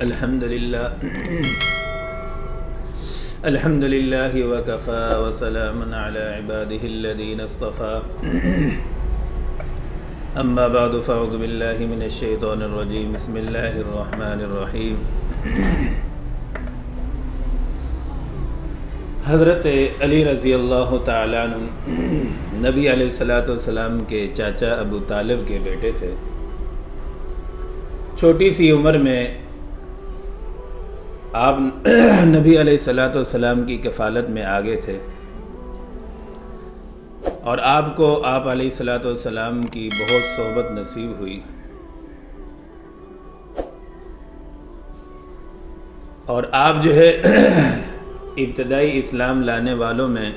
الحمد لله وكفى وسلام على عباده الذين اصطفى أما بعد فأعوذ بالله من الشيطان الرجيم بسم الله الرحمن الرحيم۔ حضرت علی رضی اللہ تعالیٰ عنہ نبی علیہ السلام کے چاچا ابو طالب کے بیٹے تھے۔ چھوٹی سی عمر میں آپ نبی علیہ السلام کی کفالت میں آگے تھے اور آپ کو آپ علیہ السلام کی بہت صحبت نصیب ہوئی، اور آپ جو ہے ابتدائی اسلام لانے والوں میں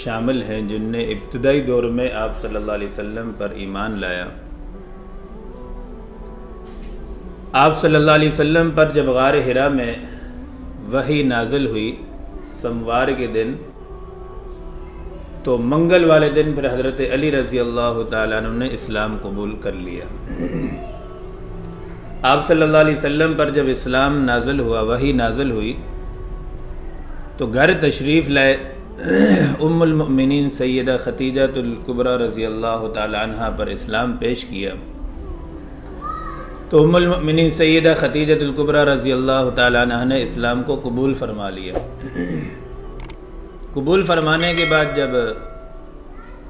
شامل ہیں جن نے ابتدائی دور میں آپ صلی اللہ علیہ وسلم پر ایمان لایا۔ آپ صلی اللہ علیہ وسلم پر جب غار حرا میں وحی نازل ہوئی سموار کے دن، تو منگل والے دن پھر حضرت علی رضی اللہ تعالیٰ عنہ نے اسلام قبول کر لیا۔ آپ صلی اللہ علیہ وسلم پر جب اسلام نازل ہوا، وحی نازل ہوئی، تو گھر تشریف لائے، ام المؤمنین سیدہ خدیجہ الکبریٰ رضی اللہ تعالیٰ عنہ پر اسلام پیش کیا۔ تو ام المؤمنین سیدہ خدیجہ الکبریٰ رضی اللہ تعالیٰ عنہ نے اسلام کو قبول فرما لیا۔ قبول فرمانے کے بعد جب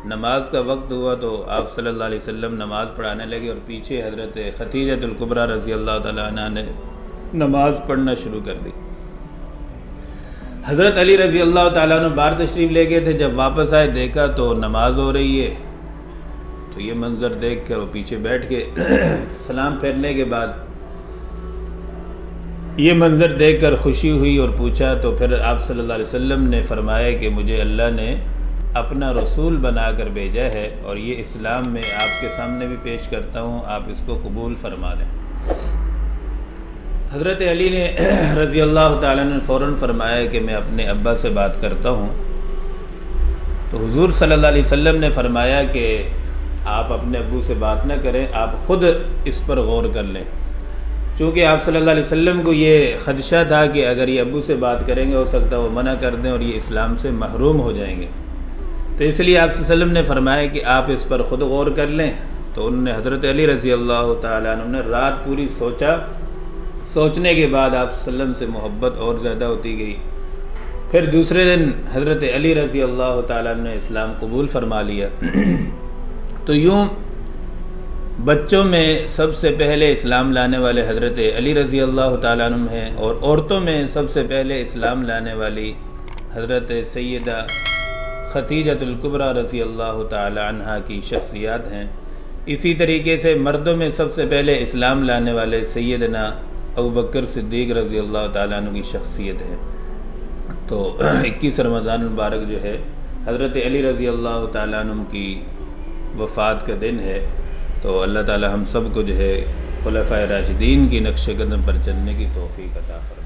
نماز کا وقت ہوا تو آپ صلی اللہ علیہ وسلم نماز پڑھانے لگے، اور پیچھے حضرت خدیجہ الکبریٰ رضی اللہ تعالیٰ عنہ نے نماز پڑھنا شروع کر دی۔ حضرت علی رضی اللہ تعالیٰ عنہ باہر تشریف لے گئے تھے، جب واپس آئے دیکھا تو نماز ہو رہی ہے، تو یہ منظر دیکھ کر وہ پیچھے بیٹھ کے سلام پھیرنے کے بعد یہ منظر دیکھ کر خوشی ہوئی اور پوچھا، تو پھر آپ صلی اللہ علیہ وسلم نے فرمایا کہ مجھے اللہ نے اپنا رسول بنا کر بھیجا ہے، اور یہ اسلام میں آپ کے سامنے بھی پیش کرتا ہوں، آپ اس کو قبول فرما لیں۔ حضرت علی نے رضی اللہ تعالیٰ نے فوراً فرمایا کہ میں اپنے ابا سے بات کرتا ہوں۔ تو حضور صلی اللہ علیہ وسلم نے فرمایا کہ آپ اپنے ابو سے بات نہ کریں، آپ خود اس پر غور کر لیں، چونکہ آپ صلی اللہ علیہ وسلم کو یہ خدشہ تھا کہ اگر یہ ابو سے بات کریں گے ہو سکتا ہے وہ منع کر دیں اور یہ اسلام سے محروم ہو جائیں گے، تو اس لیے آپ صلی اللہ علیہ وسلم نے فرمایا کہ آپ اس پر خود غور کر لیں۔ تو انہوں نے حضرت علی رضی اللہ تعالیٰ عنہ نے رات پوری سوچا، سوچنے کے بعد آپ صلی اللہ علیہ وسلم سے محبت اور زیادہ ہوتی گئی۔ پھر دوسرے دن حضرت علی رضی اللہ تعالیٰ عنہ نے اسلام قبول فرما لیا۔ تو یوں بچوں میں سب سے پہلے اسلام لانے والے حضرت علی رضی اللہ تعالیٰ عنہ ہیں، اور عورتوں میں سب سے پہلے اسلام لانے والی حضرت سیدہ خدیجہ الکبریٰ رضی اللہ تعالیٰ عنہ کی شخصیات ہیں۔ اسی طریقے سے مردوں میں سب سے پہلے اسلام لانے والے سیدنا ابوبکر صدیق رضی اللہ تعالیٰ عنہ کی شخصیت ہے۔ تو 21 رمضان المبارک جو ہے حضرت علی رضی اللہ تعالیٰ عنہ کی وفات کا دن ہے، تو اللہ تعالیٰ ہم سب کو جو ہے خلفائے راشدین کی نقش قدم پر چلنے کی توفیق عطا فرمائے۔